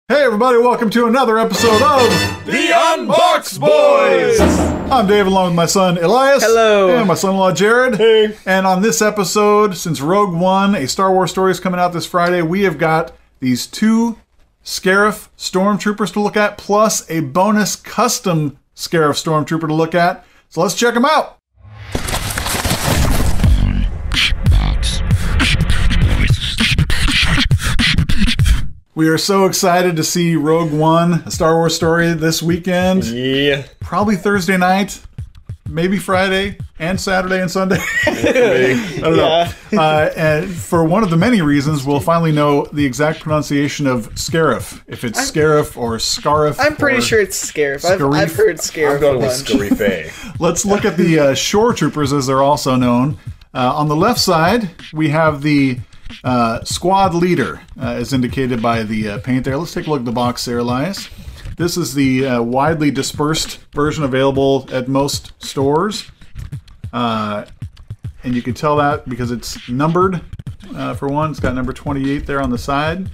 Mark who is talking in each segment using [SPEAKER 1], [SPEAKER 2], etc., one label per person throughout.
[SPEAKER 1] Hey everybody, welcome to another episode of
[SPEAKER 2] The Unbox Boys!
[SPEAKER 1] I'm Dave along with my son Elias.
[SPEAKER 3] Hello.
[SPEAKER 1] And my son-in-law Jared.
[SPEAKER 2] Hey.
[SPEAKER 1] And on this episode, since Rogue One, a Star Wars story is coming out this Friday, we have got these two SCARIF Stormtroopers to look at, plus a bonus custom SCARIF Stormtrooper to look at. So let's check them out. We are so excited to see Rogue One, a Star Wars story, this weekend.
[SPEAKER 2] Yeah.
[SPEAKER 1] Probably Thursday night, maybe Friday, and Saturday and Sunday. I don't know. And for one of the many reasons, we'll finally know the exact pronunciation of SCARIF. If it's SCARIF or SCARIF.
[SPEAKER 3] I'm pretty sure it's SCARIF. I've heard SCARIF.
[SPEAKER 2] I'm going with SCARIF.
[SPEAKER 1] Let's look at the Shore Troopers, as they're also known. On the left side, we have the squad leader, as indicated by the paint there. Let's take a look at the box there, Elias. This is the widely dispersed version available at most stores. And you can tell that because it's numbered, for one. It's got number 28 there on the side.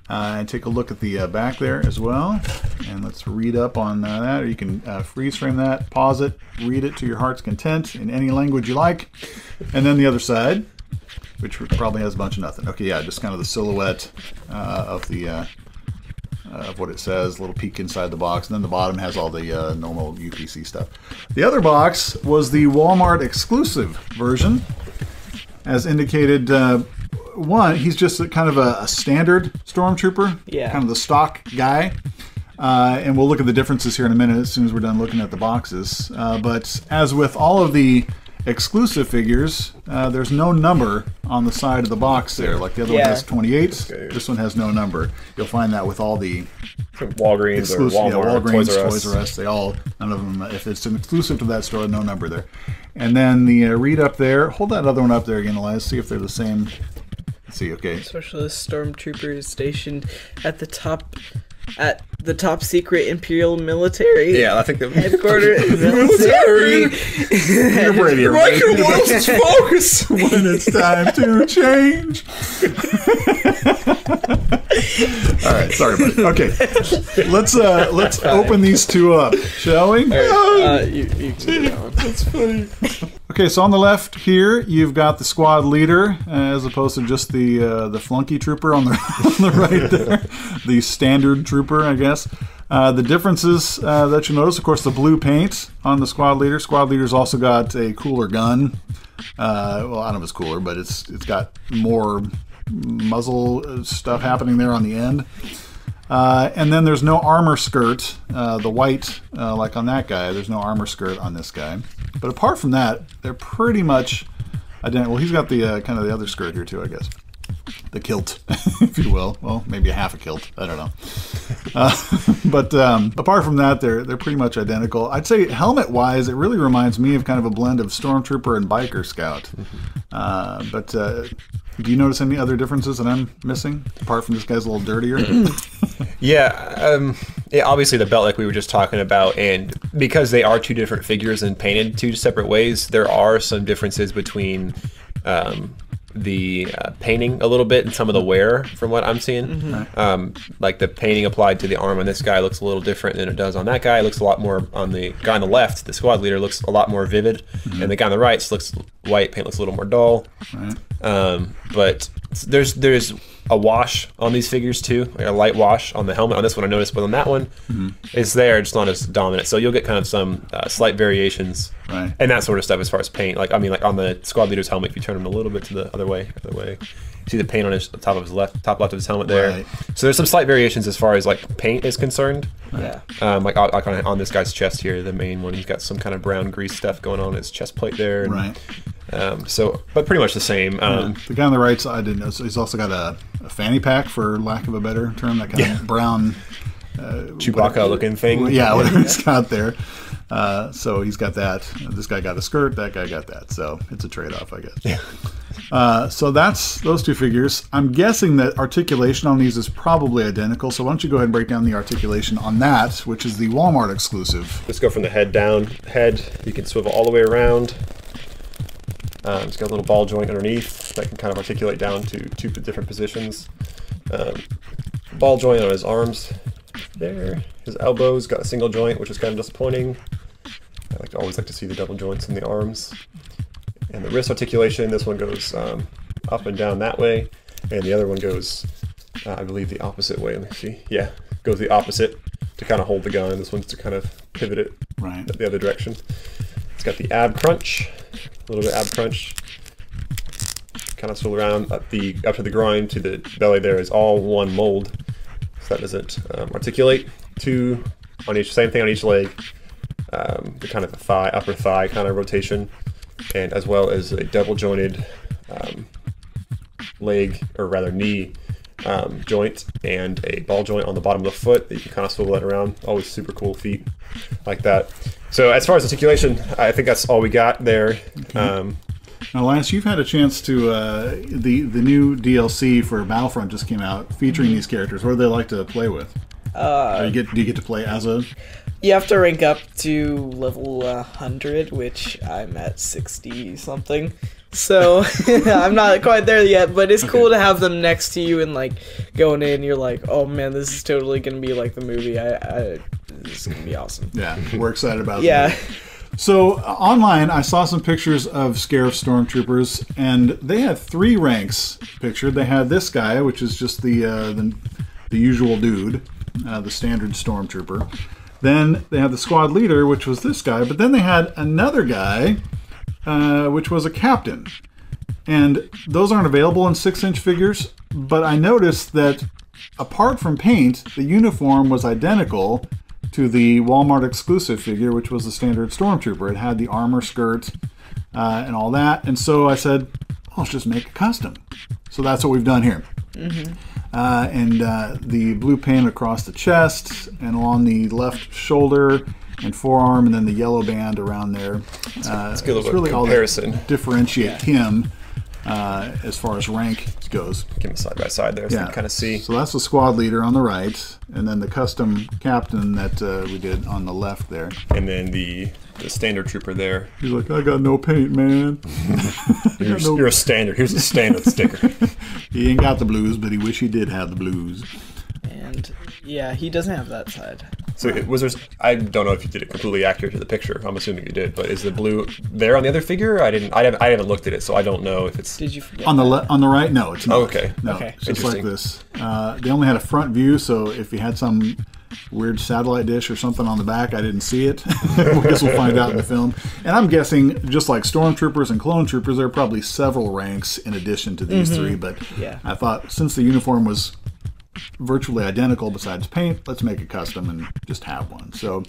[SPEAKER 1] And take a look at the back there as well. And let's read up on that. Or you can freeze frame that, pause it, read it to your heart's content in any language you like. And then the other side, which probably has a bunch of nothing. Okay, yeah, just kind of the silhouette of the of what it says, a little peek inside the box, and then the bottom has all the normal UPC stuff. The other box was the Walmart exclusive version, as indicated. One, he's just kind of a standard Stormtrooper, kind of the stock guy. And we'll look at the differences here in a minute as soon as we're done looking at the boxes. But as with all of the exclusive figures, there's no number on the side of the box there. Like the other one has 28. This one has no number. You'll find that with all the
[SPEAKER 2] Walgreens or Walmart,
[SPEAKER 1] Walgreens, Toys R Us. They all, none of them, if it's an exclusive to that store, no number there. And then the read up there, hold that other one up there again, Elias, see if they're the same. Let's see, okay.
[SPEAKER 3] Specialist Stormtroopers stationed at the top secret Imperial military.
[SPEAKER 2] Yeah, I think the
[SPEAKER 3] headquarters military.
[SPEAKER 1] You're ready, everybody.
[SPEAKER 2] Focus
[SPEAKER 1] when it's time to change. All right, sorry, buddy. Okay, let's open these two up, shall we?
[SPEAKER 2] That's funny.
[SPEAKER 1] Okay, so on the left here, you've got the squad leader, as opposed to just the flunky trooper on the right there, the standard trooper, I guess. The differences that you'll notice, of course, the blue paint on the squad leader. Squad leader's also got a cooler gun. Well, I don't know if it's cooler, but it's got more muzzle stuff happening there on the end. And then there's no armor skirt. The white, like on that guy, there's no armor skirt on this guy. But apart from that, they're pretty much identical. Well, he's got the kind of the other skirt here too, I guess. The kilt, if you will. Well, maybe a half a kilt. I don't know. But apart from that, they're pretty much identical. I'd say helmet-wise, it really reminds me of kind of a blend of Stormtrooper and Biker Scout. But do you notice any other differences that I'm missing, apart from this guy's a little dirtier?
[SPEAKER 2] Yeah, obviously the belt like we were just talking about, and because they are two different figures and painted two separate ways, there are some differences between the painting a little bit and some of the wear from what I'm seeing. Like the painting applied to the arm on this guy looks a little different than it does on that guy. It looks a lot more on the guy on the left, the squad leader, looks a lot more vivid, and the guy on the right looks white, paint looks a little more dull. But there's a wash on these figures too, like a light wash on the helmet on this one I noticed, but on that one it's there, just not as dominant. So you'll get kind of some slight variations and that sort of stuff as far as paint. Like I mean, like on the squad leader's helmet, if you turn him a little bit to the other way, see the paint on his top left of his helmet there. So there's some slight variations as far as like paint is concerned. Like on this guy's chest here, the main one, he's got some kind of brown grease stuff going on his chest plate there. And, so, but pretty much the same.
[SPEAKER 1] The guy on the right side, I didn't know. So he's also got a fanny pack, for lack of a better term, that kind of brown
[SPEAKER 2] Chewbacca-looking thing.
[SPEAKER 1] Yeah, whatever he's got there. So he's got that. This guy got a skirt. That guy got that. So it's a trade-off, I guess. So that's those two figures. I'm guessing that articulation on these is probably identical. So why don't you go ahead and break down the articulation on that, which is the Walmart exclusive.
[SPEAKER 2] Let's go from the head down. Head, you can swivel all the way around. It's got a little ball joint underneath that can kind of articulate down to two different positions. ball joint on his arms there. His elbows got a single joint, which is kind of disappointing. I always like to see the double joints in the arms. And the wrist articulation, this one goes up and down that way, and the other one goes, I believe, the opposite way. Let me see. Yeah, goes the opposite to kind of hold the gun. This one's to kind of pivot it the other direction. It's got the ab crunch, a little bit ab crunch. Kind of swirl around up to the groin to the belly. There is all one mold, so that doesn't articulate. Two on each, same thing on each leg. The kind of a upper thigh kind of rotation, and as well as a double jointed leg, or rather knee joint, and a ball joint on the bottom of the foot that you can kind of swivel that around. Always super cool feet like that. So as far as articulation, I think that's all we got there.
[SPEAKER 1] Okay. Now, Lance, you've had a chance to the new DLC for Battlefront just came out featuring these characters. What do they like to play with? Do you get to play as a?
[SPEAKER 3] You have to rank up to level 100, which I'm at 60 something. So I'm not quite there yet, but it's cool to have them next to you and like going in. You're like, oh man, this is totally gonna be like the movie. This is gonna be awesome.
[SPEAKER 1] Yeah, we're excited about it.
[SPEAKER 3] Yeah.
[SPEAKER 1] So online, I saw some pictures of SCARIF Stormtroopers, and they had 3 ranks pictured. They had this guy, which is just the usual dude, the standard Stormtrooper. Then they had the squad leader, which was this guy. But then they had another guy, which was a captain. And those aren't available in 6-inch figures. But I noticed that apart from paint, the uniform was identical to the Walmart exclusive figure, which was the standard Stormtrooper. It had the armor skirt and all that. And so I said, well, let's just make a custom. So that's what we've done here. Mm-hmm. The blue paint across the chest and along the left shoulder and forearm, and then the yellow band around there.
[SPEAKER 2] It's good
[SPEAKER 1] it's really
[SPEAKER 2] comparison.
[SPEAKER 1] All that differentiate him as far as rank goes.
[SPEAKER 2] Give them side by side there so you can kind of see.
[SPEAKER 1] So that's the squad leader on the right, and then the custom captain that we did on the left there.
[SPEAKER 2] And then the standard trooper there.
[SPEAKER 1] He's like, I got no paint, man.
[SPEAKER 2] You're a standard. Here's a standard sticker.
[SPEAKER 1] He ain't got the blues, but he wish he did have the blues.
[SPEAKER 3] And yeah, he doesn't have that side.
[SPEAKER 2] So was there? I don't know if you did it completely accurate to the picture. I'm assuming you did, but is the blue there on the other figure? I haven't looked at it, so I don't know if it's.
[SPEAKER 3] Did you forget
[SPEAKER 1] on the right? No, it's not.
[SPEAKER 2] Oh, okay.
[SPEAKER 1] No,
[SPEAKER 3] okay.
[SPEAKER 1] It's just like this. They only had a front view, so if you had some weird satellite dish or something on the back, I didn't see it. I guess we'll find out in the film. And I'm guessing, just like Stormtroopers and Clone Troopers, there are probably several ranks in addition to these 3. But
[SPEAKER 3] yeah.
[SPEAKER 1] I thought since the uniform was virtually identical besides paint, let's make it custom and just have one. So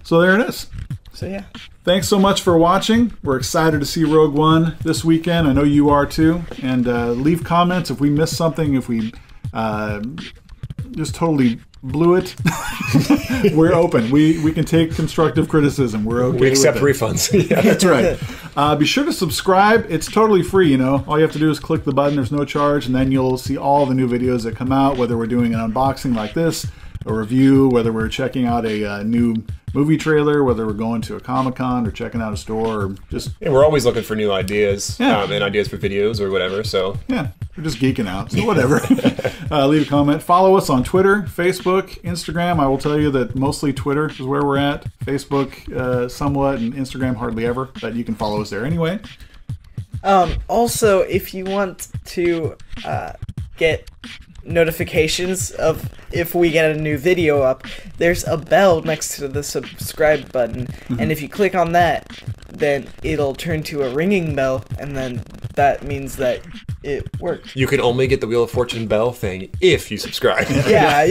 [SPEAKER 1] there it is.
[SPEAKER 3] So yeah.
[SPEAKER 1] Thanks so much for watching. We're excited to see Rogue One this weekend. I know you are too. And leave comments if we missed something, if we just totally blew it. We're open. We can take constructive criticism. We're okay.
[SPEAKER 2] We accept refunds.
[SPEAKER 1] Yeah, that's right. Be sure to subscribe. It's totally free. You know, all you have to do is click the button. There's no charge, and then you'll see all the new videos that come out. Whether we're doing an unboxing like this, a review, whether we're checking out a new movie trailer, whether we're going to a Comic-Con or checking out a store, or just...
[SPEAKER 2] And we're always looking for new ideas and ideas for videos or whatever, so...
[SPEAKER 1] Yeah, we're just geeking out, so whatever. Leave a comment. Follow us on Twitter, Facebook, Instagram. I will tell you that mostly Twitter is where we're at. Facebook somewhat, and Instagram hardly ever, but you can follow us there anyway.
[SPEAKER 3] Also, if you want to get notifications of if we get a new video up, there's a bell next to the subscribe button, and if you click on that, then it'll turn to a ringing bell, and then that means that it worked.
[SPEAKER 2] You can only get the Wheel of Fortune bell thing if you subscribe.
[SPEAKER 3] Yeah.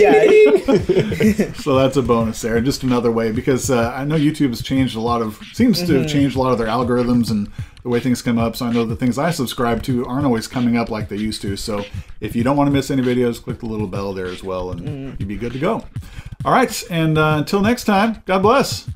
[SPEAKER 1] So that's a bonus there. Just another way, because I know YouTube has changed seems to have changed a lot of their algorithms and the way things come up. So I know the things I subscribe to aren't always coming up like they used to. So if you don't want to miss any videos, click the little bell there as well, and you'd be good to go. All right, and until next time, God bless.